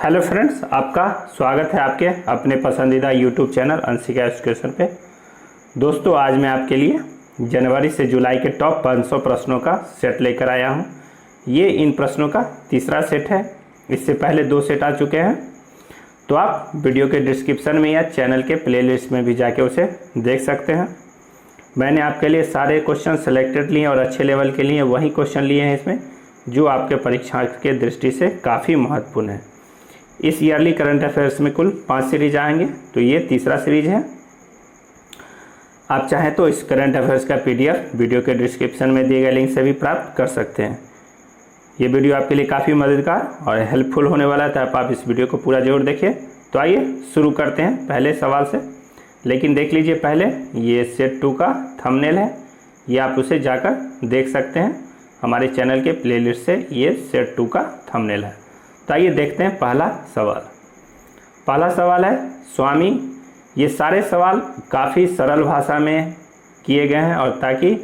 Hello friends, आपका स्वागत है आपके अपने पसंदीदा यूट्यूब चैनल अंशिका एजुकेशन पे। दोस्तों, आज मैं आपके लिए जनवरी से जुलाई के टॉप 500 प्रश्नों का सेट लेकर आया हूं। ये इन प्रश्नों का तीसरा सेट है। इससे पहले 2 सेट आ चुके हैं, तो आप वीडियो के डिस्क्रिप्शन में या चैनल के प्लेलिस्ट में भी जाके उसे देख सकते हैं। मैंने आपके लिए सारे क्वेश्चन सेलेक्टेड लिए और अच्छे लेवल के लिए वही क्वेश्चन लिए हैं इसमें, जो आपके परीक्षा के दृष्टि से काफ़ी महत्वपूर्ण है। इस ईयरली करंट अफेयर्स में कुल 5 सीरीज आएंगे, तो ये तीसरा सीरीज है। आप चाहें तो इस करंट अफेयर्स का PDF वीडियो के डिस्क्रिप्शन में दिए गए लिंक से भी प्राप्त कर सकते हैं। ये वीडियो आपके लिए काफ़ी मददगार और हेल्पफुल होने वाला है, तो आप इस वीडियो को पूरा जरूर देखिए। तो आइए शुरू करते हैं पहले सवाल से। लेकिन देख लीजिए पहले, ये सेट 2 का थंबनेल है, ये आप उसे जाकर देख सकते हैं। हमारे चैनल के प्लेलिस्ट से ये सेट 2 का थंबनेल है। तो आइए देखते हैं पहला सवाल। पहला सवाल है स्वामी। ये सारे सवाल काफ़ी सरल भाषा में किए गए हैं, और ताकि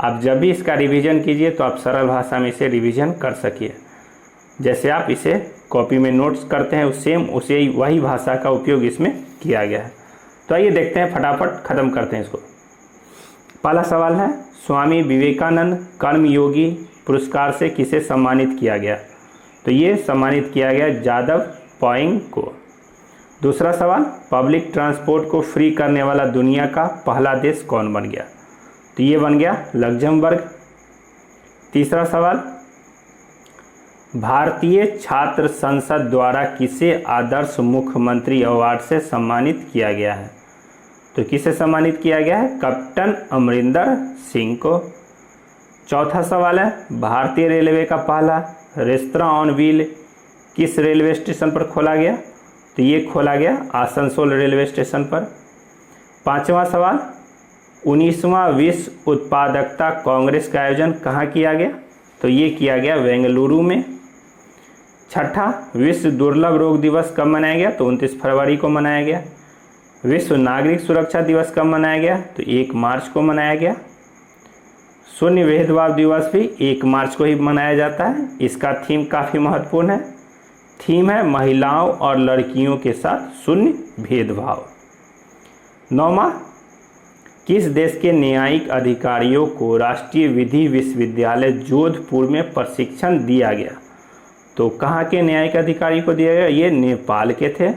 आप जब भी इसका रिवीजन कीजिए तो आप सरल भाषा में इसे रिवीजन कर सकिए। जैसे आप इसे कॉपी में नोट्स करते हैं, उसे वही भाषा का उपयोग इसमें किया गया है। तो आइए देखते हैं, फटाफट ख़त्म करते हैं इसको। पहला सवाल है स्वामी विवेकानंद कर्मयोगी पुरस्कार से किसे सम्मानित किया गया? तो ये सम्मानित किया गया जादव पायेंग को। दूसरा सवाल, पब्लिक ट्रांसपोर्ट को फ्री करने वाला दुनिया का पहला देश कौन बन गया? तो ये बन गया लग्जमबर्ग। तीसरा सवाल, भारतीय छात्र संसद द्वारा किसे आदर्श मुख्यमंत्री अवार्ड से सम्मानित किया गया है? तो किसे सम्मानित किया गया है? कैप्टन अमरिंदर सिंह को। चौथा सवाल है, भारतीय रेलवे का पहला रेस्तरां ऑन व्हील किस रेलवे स्टेशन पर खोला गया? तो ये खोला गया आसनसोल रेलवे स्टेशन पर। पांचवा सवाल, 19वां विश्व उत्पादकता कांग्रेस का आयोजन कहाँ किया गया? तो ये किया गया बेंगलुरु में। छठा, विश्व दुर्लभ रोग दिवस कब मनाया गया? तो 29 फरवरी को मनाया गया। विश्व नागरिक सुरक्षा दिवस कब मनाया गया? तो 1 मार्च को मनाया गया। शून्य भेदभाव दिवस भी 1 मार्च को ही मनाया जाता है। इसका थीम काफ़ी महत्वपूर्ण है। थीम है महिलाओं और लड़कियों के साथ शून्य भेदभाव। 9वां, किस देश के न्यायिक अधिकारियों को राष्ट्रीय विधि विश्वविद्यालय जोधपुर में प्रशिक्षण दिया गया? तो कहाँ के न्यायिक अधिकारी को दिया गया? ये नेपाल के थे।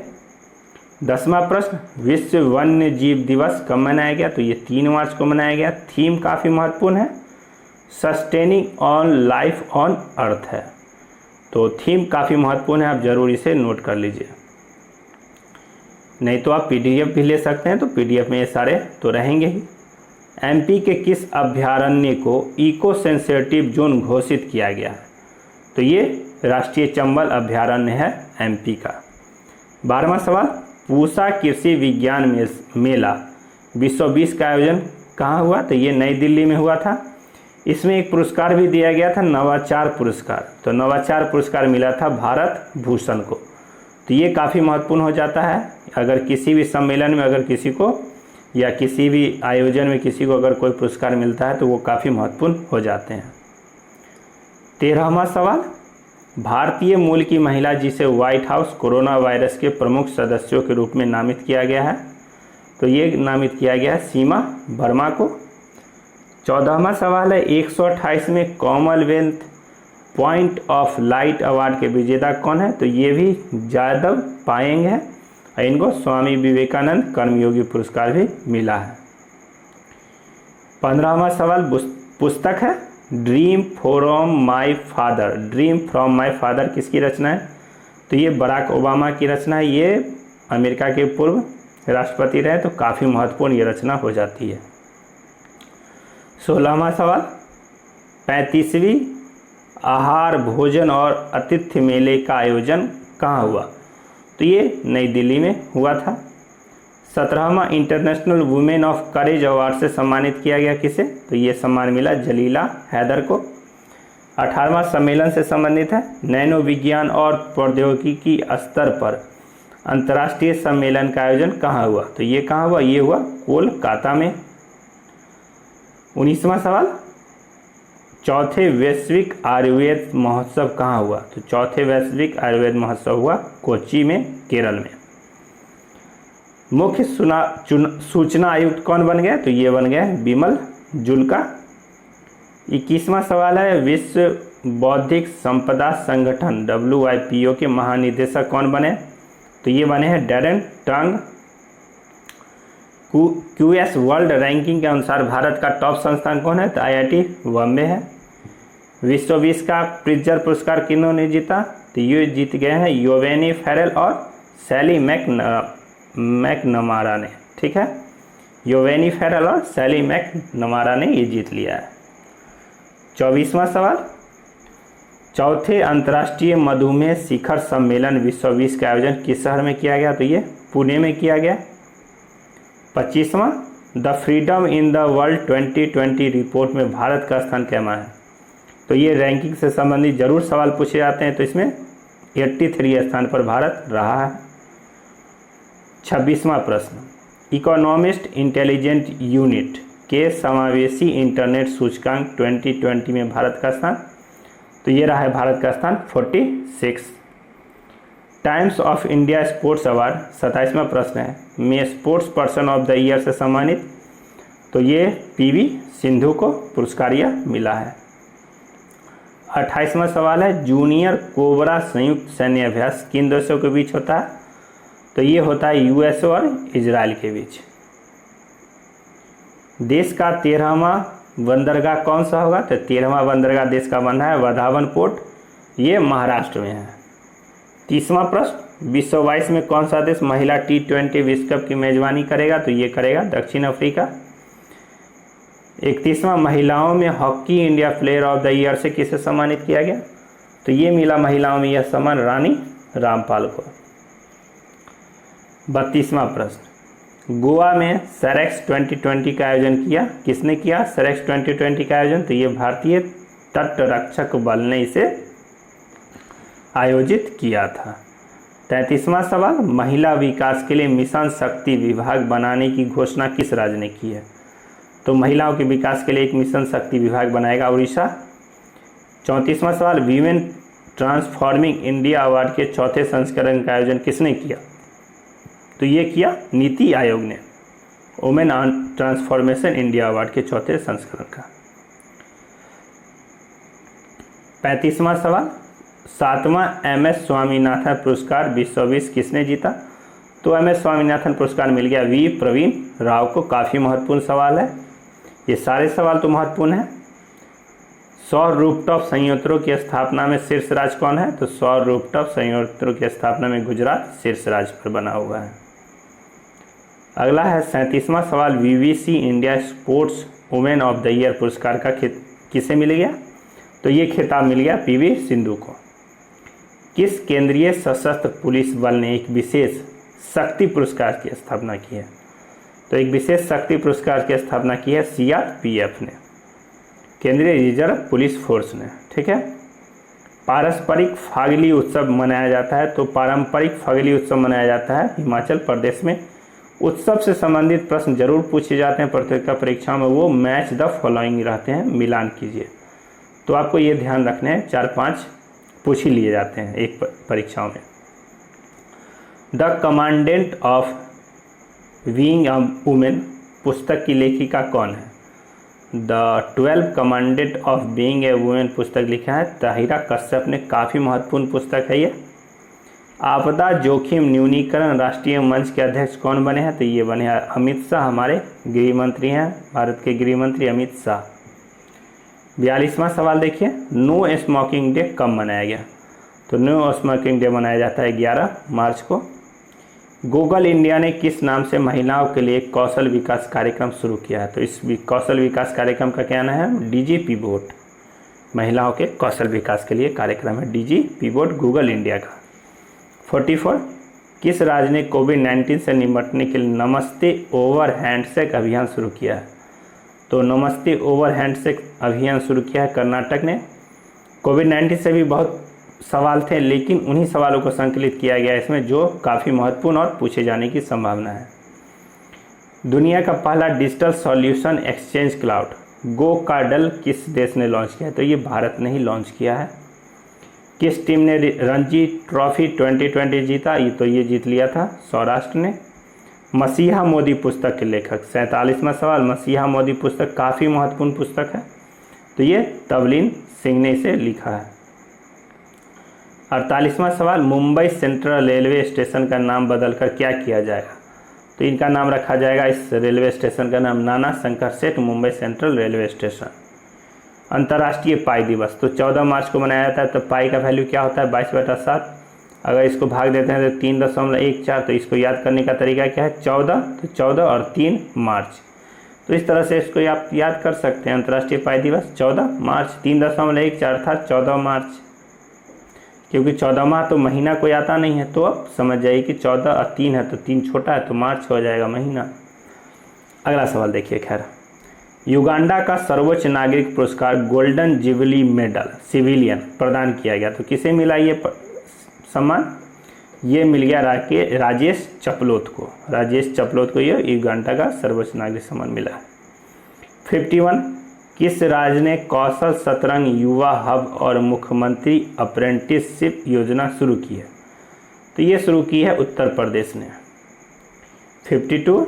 10वां प्रश्न, विश्व वन्य जीव दिवस कब मनाया गया? तो ये 3 मार्च को मनाया गया। थीम काफ़ी महत्वपूर्ण है, sustaining on life on earth है। तो थीम काफ़ी महत्वपूर्ण है, आप जरूर इसे नोट कर लीजिए। नहीं तो आप PDF भी ले सकते हैं, तो PDF में ये सारे तो रहेंगे ही। MP के किस अभयारण्य को इको सेंसिटिव जोन घोषित किया गया है? तो ये राष्ट्रीय चंबल अभयारण्य है MP का। 12वां सवाल, पूसा कृषि विज्ञान मेला 2020 का आयोजन कहाँ हुआ? तो ये नई दिल्ली में हुआ था। इसमें एक पुरस्कार भी दिया गया था, नवाचार पुरस्कार। तो नवाचार पुरस्कार मिला था भारत भूषण को। तो ये काफ़ी महत्वपूर्ण हो जाता है। अगर किसी भी सम्मेलन में अगर किसी को या किसी भी आयोजन में किसी को अगर कोई पुरस्कार मिलता है तो वो काफ़ी महत्वपूर्ण हो जाते हैं। 13वां सवाल, भारतीय मूल की महिला जिसे व्हाइट हाउस कोरोना वायरस के प्रमुख सदस्यों के रूप में नामित किया गया है? तो ये नामित किया गया है सीमा वर्मा को। 14वां सवाल है, 128वें Commonwealth point of light award के विजेता कौन है? तो ये भी जादव पायेंग है, और इनको स्वामी विवेकानंद कर्मयोगी पुरस्कार भी मिला है। 15वां सवाल पुस्तक है dream from my father. Dream from my father किसकी रचना है? तो ये बराक ओबामा की रचना है। ये अमेरिका के पूर्व राष्ट्रपति रहे, तो काफ़ी महत्वपूर्ण ये रचना हो जाती है। 16वां सवाल, 35वीं आहार भोजन और आतिथ्य मेले का आयोजन कहाँ हुआ? तो ये नई दिल्ली में हुआ था। 17वां international women of courage award से सम्मानित किया गया किसे? तो ये सम्मान मिला जलीला हैदर को। 18वां सम्मेलन से संबंधित है, नैनो विज्ञान और प्रौद्योगिकी स्तर पर अंतर्राष्ट्रीय सम्मेलन का आयोजन कहाँ हुआ? तो ये कहाँ हुआ? ये हुआ कोलकाता में। 19वां सवाल, चौथे वैश्विक आयुर्वेद महोत्सव कहाँ हुआ? तो चौथे वैश्विक आयुर्वेद महोत्सव हुआ कोच्चि में, केरल में। मुख्य सूचना आयुक्त कौन बन गया? तो ये बन गया बिमल जुल्का। 21वां सवाल है, विश्व बौद्धिक संपदा संगठन WIPO के महानिदेशक कौन बने? तो ये बने हैं डैरेन टंग। QS वर्ल्ड रैंकिंग के अनुसार भारत का टॉप संस्थान कौन है? तो IIT बॉम्बे है। विश्व 20 का प्रिट्जर पुरस्कार किन्होंने जीता? तो ये जीत गए हैं योवेनी फेरल और सैली मैकनमारा ने। ठीक है, योवेनी फेरल और सैली मैकनमारा ने ये जीत लिया है। 24वां सवाल, चौथे अंतर्राष्ट्रीय मधुमेह शिखर सम्मेलन विश्व 20 का आयोजन किस शहर में किया गया? तो ये पुणे में किया गया। 25वां, the freedom in the world 2020 report में भारत का स्थान कैमा है? तो ये रैंकिंग से संबंधित जरूर सवाल पूछे जाते हैं, तो इसमें 83 स्थान पर भारत रहा है। 26वां प्रश्न, इकोनॉमिस्ट इंटेलिजेंट यूनिट के समावेशी इंटरनेट सूचकांक 2020 में भारत का स्थान? तो ये रहा है भारत का स्थान 46। Times of India sports award 27वां प्रश्न है, में sports person of the year से सम्मानित? तो ये PV सिंधु को पुरस्कार यह मिला है। 28वां सवाल है, जूनियर कोबरा संयुक्त सैन्य अभ्यास किन देशों के बीच होता है? तो ये होता है USA और इजराइल के बीच। देश का 13वां बंदरगाह कौन सा होगा? तो 13वां बंदरगाह देश का बन रहा है वधावन पोर्ट, ये महाराष्ट्र में है। 30वां प्रश्न, विश्व 22 में कौन सा देश महिला T20 विश्व कप की मेजबानी करेगा? तो ये करेगा दक्षिण अफ्रीका। 31वां, महिलाओं में hockey India player of the year से किसे सम्मानित किया गया? तो ये मिला महिलाओं में यह सम्मान रानी रामपाल को। 32वां प्रश्न, गोवा में सेरेक्स 2020 का आयोजन किया, किसने किया सेरेक्स 2020 का आयोजन? तो ये भारतीय तटरक्षक बल ने इसे आयोजित किया था। 33वां सवाल, महिला विकास के लिए मिशन शक्ति विभाग बनाने की घोषणा किस राज्य ने की है? तो महिलाओं के विकास के लिए एक मिशन शक्ति विभाग बनाएगा उड़ीसा। 34वां सवाल, वीमेन ट्रांसफॉर्मिंग इंडिया अवार्ड के चौथे संस्करण का आयोजन किसने किया? तो ये किया नीति आयोग ने, वुमेन ट्रांसफॉर्मेशन इंडिया अवार्ड के चौथे संस्करण का। 35वां सवाल, 7वां MS स्वामीनाथन पुरस्कार विश्व 20 किसने जीता? तो MS स्वामीनाथन पुरस्कार मिल गया V प्रवीण राव को। काफ़ी महत्वपूर्ण सवाल है, ये सारे सवाल तो महत्वपूर्ण है। सौर रूफटॉप संयंत्रों की स्थापना में शीर्ष राज्य कौन है? तो सौर रूफटॉप संयंत्रों की स्थापना में गुजरात शीर्ष राज्य पर बना हुआ है। अगला है 37वां सवाल, BBC India sports women of the year पुरस्कार का किसे मिल गया? तो ये खिताब मिल गया PV सिंधु को। किस केंद्रीय सशस्त्र पुलिस बल ने एक विशेष शक्ति पुरस्कार की स्थापना की है? तो एक विशेष शक्ति पुरस्कार की स्थापना की है CRPF ने, केंद्रीय रिजर्व पुलिस फोर्स ने। ठीक है, पारस्परिक फागली उत्सव मनाया जाता है, तो पारंपरिक फागली उत्सव मनाया जाता है हिमाचल प्रदेश में। उत्सव से संबंधित प्रश्न जरूर पूछे जाते हैं प्रतियोगिता परीक्षाओं में, वो मैच द फॉलोइंग रहते हैं, मिलान कीजिए। तो आपको ये ध्यान रखना है, 4-5 पूछ ही लिए जाते हैं एक परीक्षाओं में। The commandant of being a women पुस्तक की लेखिका कौन है? The 12 commandant of being a women पुस्तक लिखा है ताहिरा कश्यप ने। काफ़ी महत्वपूर्ण पुस्तक है ये। आपदा जोखिम न्यूनीकरण राष्ट्रीय मंच के अध्यक्ष कौन बने हैं? तो ये बने हैं अमित शाह, हमारे गृह मंत्री हैं, भारत के गृह मंत्री अमित शाह। 42वां सवाल देखिए, नो स्मोकिंग डे कब मनाया गया? तो नो स्मोकिंग डे मनाया जाता है 11 मार्च को। गूगल इंडिया ने किस नाम से महिलाओं के लिए कौशल विकास कार्यक्रम शुरू किया है? तो इस कौशल विकास कार्यक्रम का क्या नाम है? DG pivot. महिलाओं के कौशल विकास के लिए कार्यक्रम है DG पिवोट गूगल इंडिया का। 44, किस राज्य ने कोविड-19 से निपटने के लिए नमस्ते ओवर हैंडशेक अभियान शुरू किया है? तो नमस्ते ओवर हैंडशेक अभियान शुरू किया है कर्नाटक ने। कोविड-19 से भी बहुत सवाल थे, लेकिन उन्हीं सवालों को संकलित किया गया इसमें जो काफ़ी महत्वपूर्ण और पूछे जाने की संभावना है। दुनिया का पहला डिजिटल सॉल्यूशन एक्सचेंज क्लाउड गो कार्डल किस देश ने लॉन्च किया? तो ये भारत ने ही लॉन्च किया है। किस टीम ने रणजी ट्रॉफी 2020 जीता? तो ये जीत लिया था सौराष्ट्र ने। मसीहा मोदी पुस्तक के लेखक, 47वां सवाल। मसीहा मोदी पुस्तक काफ़ी महत्वपूर्ण पुस्तक है, तो ये तवलीन सिंह ने इसे लिखा है। 48वां सवाल, मुंबई सेंट्रल रेलवे स्टेशन का नाम बदलकर क्या किया जाएगा? तो इनका नाम रखा जाएगा, इस रेलवे स्टेशन का नाम नाना शंकर सेठ मुंबई सेंट्रल रेलवे स्टेशन। अंतर्राष्ट्रीय पाई दिवस, तो 14 मार्च को मनाया जाता है। तो पाई का वैल्यू क्या होता है? 22/7। अगर इसको भाग देते हैं तो 3.14। तो इसको याद करने का तरीका क्या है? 14, तो 14 और 3 मार्च। तो इस तरह से इसको आप याद कर सकते हैं। अंतर्राष्ट्रीय पाई दिवस 14 मार्च, 3.14 अर्थात 14 मार्च। क्योंकि 14वां तो महीना कोई आता नहीं है, तो अब समझ जाइए कि 14 और 3 है, तो 3 छोटा है तो मार्च हो जाएगा महीना। अगला सवाल देखिए। खैर, युगांडा का सर्वोच्च नागरिक पुरस्कार गोल्डन जुबली मेडल सिविलियन प्रदान किया गया। तो किसे मिला ये सम्मान? ये मिल गया राजेश चपलोत को। राजेश चपलोत को ये युगांडा का सर्वोच्च नागरिक सम्मान मिला है। 51, किस राज्य ने कौशल शतरंज युवा हब और मुख्यमंत्री अप्रेंटिसशिप योजना शुरू की है? तो ये शुरू की है उत्तर प्रदेश ने। 52,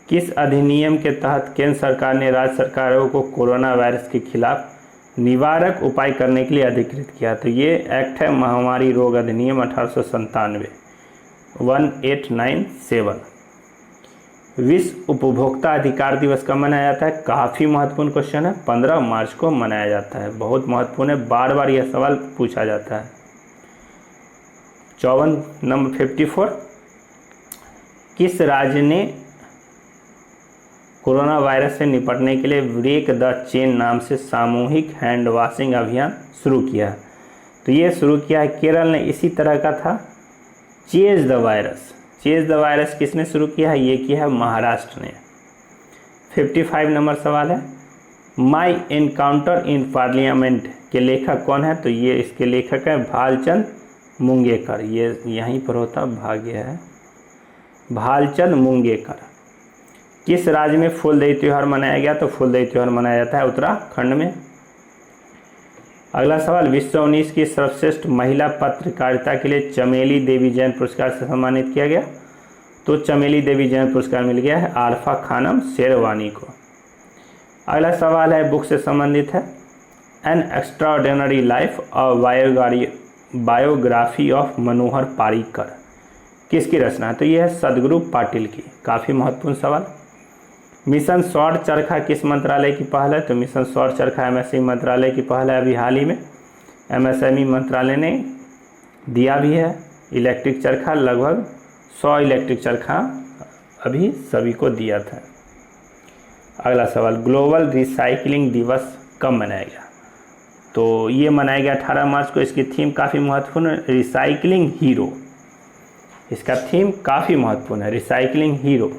किस अधिनियम के तहत केंद्र सरकार ने राज्य सरकारों को कोरोना वायरस के खिलाफ निवारक उपाय करने के लिए अधिकृत किया? तो ये एक्ट है महामारी रोग अधिनियम 1897, 1897। विश्व उपभोक्ता अधिकार दिवस कब मनाया जाता है? काफ़ी महत्वपूर्ण क्वेश्चन है। 15 मार्च को मनाया जाता है। बहुत महत्वपूर्ण है, बार बार यह सवाल पूछा जाता है। 54 नंबर 54, किस राज्य ने कोरोना वायरस से निपटने के लिए ब्रेक द चेन नाम से सामूहिक हैंड वॉशिंग अभियान शुरू किया? तो ये शुरू किया है केरल ने। इसी तरह का था chase the virus. Chase the virus किसने शुरू किया है? ये किया है महाराष्ट्र ने। 55 नंबर सवाल है, माई एनकाउंटर इन पार्लियामेंट के लेखक कौन है? तो ये इसके लेखक है भालचंद मुंगेकर। ये यहीं पर होता भाग्य है, भालचंद मुंगेकर। किस राज्य में फूलदेई त्यौहार मनाया गया? तो फूलदेई त्यौहार मनाया जाता है उत्तराखंड में। अगला सवाल, विश्व 19 की सर्वश्रेष्ठ महिला पत्रकारिता के लिए चमेली देवी जैन पुरस्कार से सम्मानित किया गया? तो चमेली देवी जैन पुरस्कार मिल गया है आरफा खानम शेरवानी को। अगला सवाल है बुक से संबंधित है, an extraordinary life of biography of Manohar Parrikar किसकी रचना है? तो यह है सदगुरु पाटिल की। काफ़ी महत्वपूर्ण सवाल। मिशन सौर चरखा किस मंत्रालय की पहल है? तो मिशन सौर चरखा एमएसएमई मंत्रालय की पहल है। अभी हाल ही में एमएसएमई मंत्रालय ने दिया भी है इलेक्ट्रिक चरखा, लगभग 100 इलेक्ट्रिक चरखा अभी सभी को दिया था। अगला सवाल, ग्लोबल रिसाइकलिंग दिवस कब मनाया गया? तो ये मनाया गया 18 मार्च को। इसकी थीम काफ़ी महत्वपूर्ण है, रिसाइकलिंग हीरो। इसका थीम काफ़ी महत्वपूर्ण है, रिसाइकलिंग हीरो।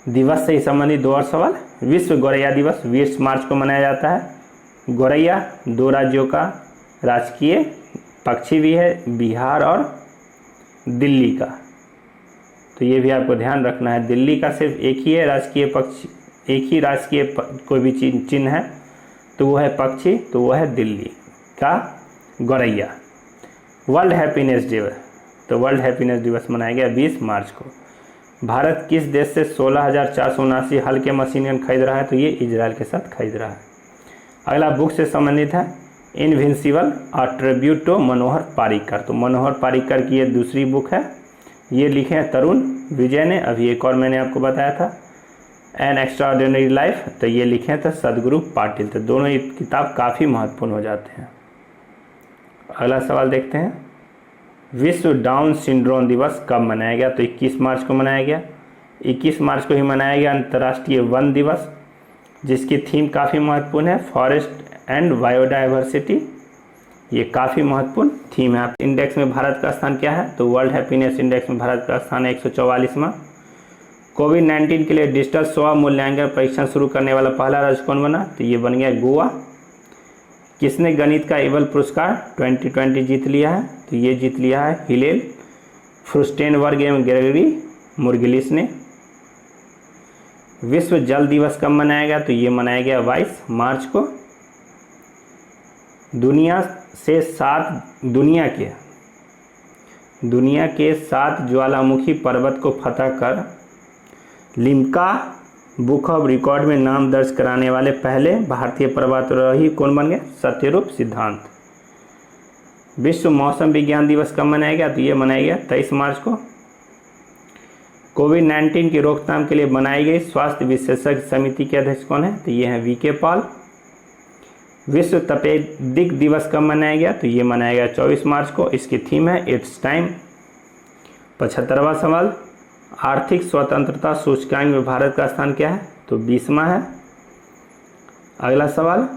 दिवस से ही संबंधित 2 और सवाल। विश्व गौरैया दिवस 20 मार्च को मनाया जाता है। गौरैया 2 राज्यों का राजकीय पक्षी भी है, बिहार और दिल्ली का। तो ये भी आपको ध्यान रखना है, दिल्ली का सिर्फ एक ही है राजकीय पक्षी, एक ही राजकीय कोई भी चिन्ह है तो वो है पक्षी, तो वो है दिल्ली का गौरैया। वर्ल्ड हैप्पीनेस दिवस, तो वर्ल्ड हैप्पीनेस दिवस मनाया गया 20 मार्च को। भारत किस देश से 16,479 हल्के मशीन गन खरीद रहा है? तो ये इजराइल के साथ खरीद रहा है। अगला बुक से संबंधित है, इनविंसिबल अ ट्रिब्यूट टू मनोहर पारिकर। तो मनोहर पारिकर की ये दूसरी बुक है, ये लिखे हैं तरुण विजय ने। अभी एक और मैंने आपको बताया था एन एक्स्ट्राऑर्डिनरी लाइफ, तो ये लिखे थे सदगुरु पाटिल। तो दोनों ये किताब काफ़ी महत्वपूर्ण हो जाते हैं। अगला सवाल देखते हैं, विश्व डाउन सिंड्रोम दिवस कब मनाया गया? तो 21 मार्च को मनाया गया। 21 मार्च को ही मनाया गया अंतर्राष्ट्रीय वन दिवस, जिसकी थीम काफ़ी महत्वपूर्ण है, फॉरेस्ट एंड बायोडाइवर्सिटी। ये काफ़ी महत्वपूर्ण थीम है। इंडेक्स में भारत का स्थान क्या है? तो वर्ल्ड हैप्पीनेस इंडेक्स में भारत का स्थान है 144वां। कोविड-19 के लिए डिजिटल स्व मूल्यांकन परीक्षण शुरू करने वाला पहला राज्य कौन बना? तो ये बन गया गोवा। किसने गणित का एबल पुरस्कार 2020 जीत लिया है? तो ये जीत लिया है हिलेल फ्रुस्टेनबर्ग एवं ग्रेगरी मुर्गिलिस ने। विश्व जल दिवस कब मनाया गया? तो ये मनाया गया 22 मार्च को। दुनिया के 7 ज्वालामुखी पर्वत को फतह कर लिम्का बुक ऑफ रिकॉर्ड में नाम दर्ज कराने वाले पहले भारतीय पर्वतारोही कौन बन गए? सत्यरूप सिद्धांत। विश्व मौसम विज्ञान दिवस कब मनाया गया? तो ये मनाया गया 23 मार्च को। कोविड-19 की रोकथाम के लिए बनाई गई स्वास्थ्य विशेषज्ञ समिति के अध्यक्ष कौन है? तो ये हैं वीके पॉल। विश्व तपेदिक दिवस कब मनाया गया? तो ये मनाया गया 24 मार्च को। इसकी थीम है इट्स टाइम। 75वां सवाल, आर्थिक स्वतंत्रता सूचकांक में भारत का स्थान क्या है? तो 20वां है। अगला सवाल,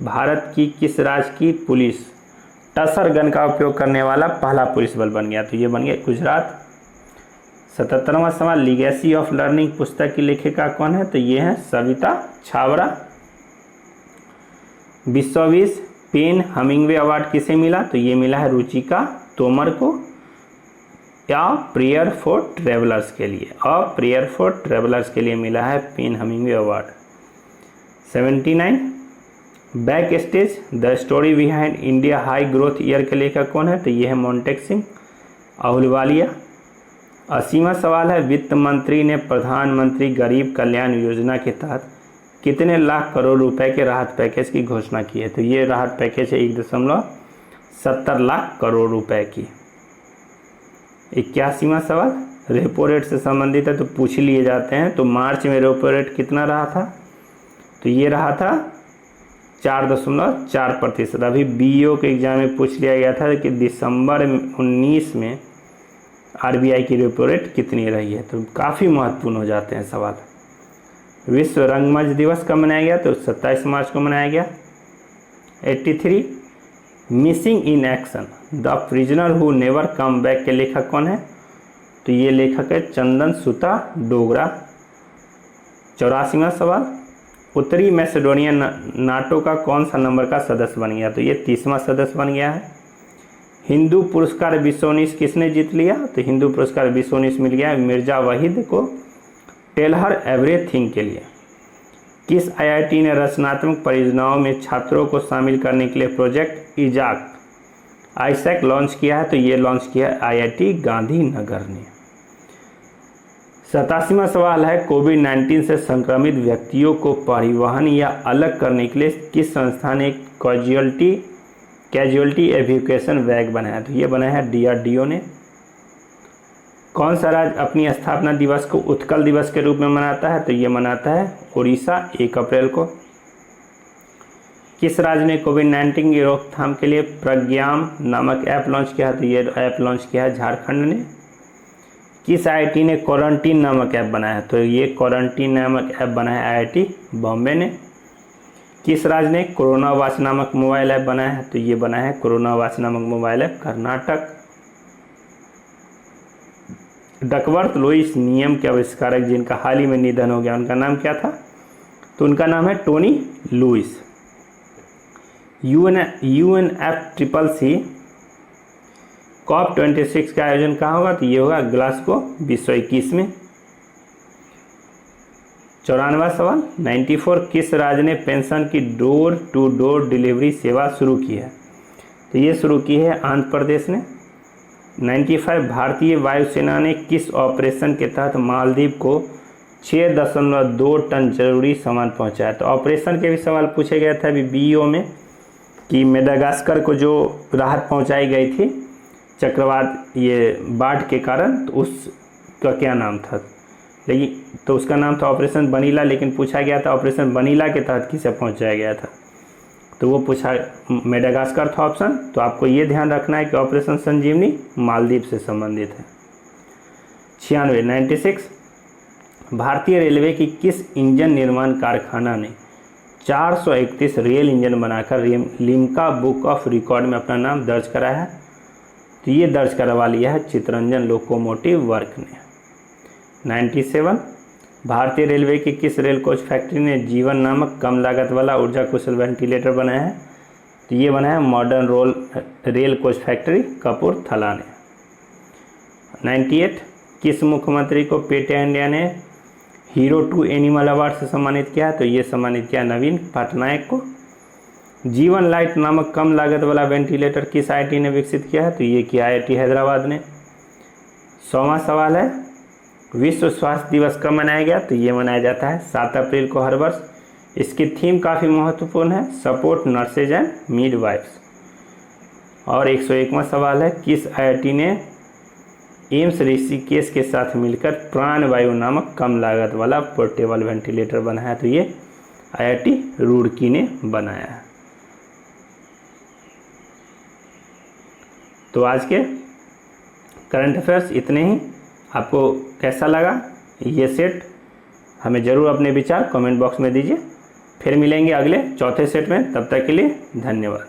भारत की किस राज्य की पुलिस टसर गन का उपयोग करने वाला पहला पुलिस बल बन गया? तो ये बन गया गुजरात। 77वां सवाल, लीगेसी ऑफ लर्निंग पुस्तक की लेखिका कौन है? तो ये है Savita Chhabra. 2020 pen Hemingway award किसे मिला? तो ये मिला है रुचिका तोमर को। या प्रेयर फॉर ट्रेवलर्स के लिए मिला है PEN Hemingway award. 79 back stage the story behind India high growth year के लेखक कौन है? तो ये है मोंटेक सिंह अहलुवालिया। 80वां सवाल है, वित्त मंत्री ने प्रधानमंत्री गरीब कल्याण योजना के तहत कितने लाख करोड़ रुपए के राहत पैकेज की घोषणा की है? तो ये राहत पैकेज है 1.70 लाख करोड़ रुपए की। 81वां सवाल रेपो रेट से संबंधित है तो पूछ लिए जाते हैं। तो मार्च में रेपो रेट कितना रहा था? तो ये रहा था 4.4%। अभी बीईओ के एग्जाम में पूछ लिया गया था कि दिसंबर 19 में आरबीआई की रेपो रेट कितनी रही है, तो काफ़ी महत्वपूर्ण हो जाते हैं सवाल। विश्व रंगमंच दिवस कब मनाया गया? तो 27 मार्च को मनाया गया। 83 missing in action the prisoner who never come back के लेखक कौन है? तो ये लेखक है चंदन सुता डोगरा। 84वां सवाल, उत्तरी मैसेडोनिया नाटो का कौन सा नंबर का सदस्य बन गया? तो ये 30वां सदस्य बन गया है। हिंदू पुरस्कार 2019 किसने जीत लिया? तो हिंदू पुरस्कार 2019 मिल गया मिर्जा वहीद को टेल हर एवरीथिंग के लिए। किस आईआईटी ने रचनात्मक परियोजनाओं में छात्रों को शामिल करने के लिए प्रोजेक्ट आइसैक लॉन्च किया है? तो ये लॉन्च किया है आईआईटी गांधीनगर ने। 87वां सवाल है, कोविड-19 से संक्रमित व्यक्तियों को परिवहन या अलग करने के लिए किस संस्था ने कैजुअलिटी एविकुएशन वैग बनाया? तो ये बनाया है डीआरडीओ ने। कौन सा राज्य अपनी स्थापना दिवस को उत्कल दिवस के रूप में मनाता है? तो ये मनाता है उड़ीसा 1 अप्रैल को। किस राज्य ने कोविड-19 की रोकथाम के लिए प्रज्ञाम नामक ऐप लॉन्च किया? तो ये ऐप लॉन्च किया है झारखंड ने। किस आईआईटी ने क्वारंटीन नामक ऐप बनाया है? तो ये क्वारंटीन नामक ऐप बनाया है आईआईटी बॉम्बे ने। किस राज्य ने कोरोना वॉच नामक मोबाइल ऐप बनाया है? तो ये बनाया है कोरोना वॉच नामक mobile app Karnataka. Duckworth Lewis नियम के आविष्कारक जिनका हाल ही में निधन हो गया, उनका नाम क्या था? तो उनका नाम है टोनी लुईस। UNFCCC COP26 का आयोजन कहाँ होगा? तो ये होगा ग्लासगो 2021 में। 94वां सवाल, 94 किस राज्य ने पेंशन की डोर टू डोर डिलीवरी सेवा शुरू की है? तो ये शुरू की है आंध्र प्रदेश ने। 95 भारतीय वायुसेना ने किस ऑपरेशन के तहत मालदीव को 6.2 टन जरूरी सामान पहुंचाया? तो ऑपरेशन के भी सवाल पूछे गए थे अभी बीईओ में कि मेडागास्कर को जो राहत पहुंचाई गई थी चक्रवात ये बाढ़ के कारण, तो उसका क्या नाम था? लेकिन तो उसका नाम था ऑपरेशन बनीला, लेकिन पूछा गया था ऑपरेशन बनीला के तहत किसे पहुंचाया गया था? तो वो पूछा मेडागास्कर था ऑप्शन। तो आपको ये ध्यान रखना है कि ऑपरेशन संजीवनी मालदीव से संबंधित है। 96 भारतीय रेलवे की किस इंजन निर्माण कारखाना ने 431 रेल इंजन बनाकर लिम्का बुक ऑफ रिकॉर्ड में अपना नाम दर्ज कराया है? तो ये दर्ज करवा लिया है चितरंजन लोकोमोटिव वर्क ने। 97 भारतीय रेलवे की किस रेल कोच फैक्ट्री ने जीवन नामक कम लागत वाला ऊर्जा कुशल वेंटिलेटर बनाया है? तो ये बनाया है modern rail coach factory Kapurthala ने। 98 किस मुख्यमंत्री को पेटे इंडिया ने हीरो 2 एनिमल अवार्ड से सम्मानित किया है, तो ये सम्मानित किया नवीन पटनायक को। जीवन लाइट नामक कम लागत वाला वेंटिलेटर किस आईआईटी ने विकसित किया है, तो ये किया आईआईटी हैदराबाद ने। 100वां सवाल है, विश्व स्वास्थ्य दिवस कब मनाया गया, तो ये मनाया जाता है 7 अप्रैल को हर वर्ष। इसकी थीम काफ़ी महत्वपूर्ण है, सपोर्ट नर्सेज एंड मिडवाइफ्स। और 101वां सवाल है, किस आईआईटी ने एम्स ऋषिकेश के साथ मिलकर प्राणवायु नामक कम लागत वाला पोर्टेबल वेंटिलेटर बनाया है, तो ये आईआईटी रुड़की ने बनाया है। तो आज के करंट अफेयर्स इतने ही। आपको कैसा लगा ये सेट, हमें ज़रूर अपने विचार कमेंट बॉक्स में दीजिए। फिर मिलेंगे अगले चौथे सेट में, तब तक के लिए धन्यवाद।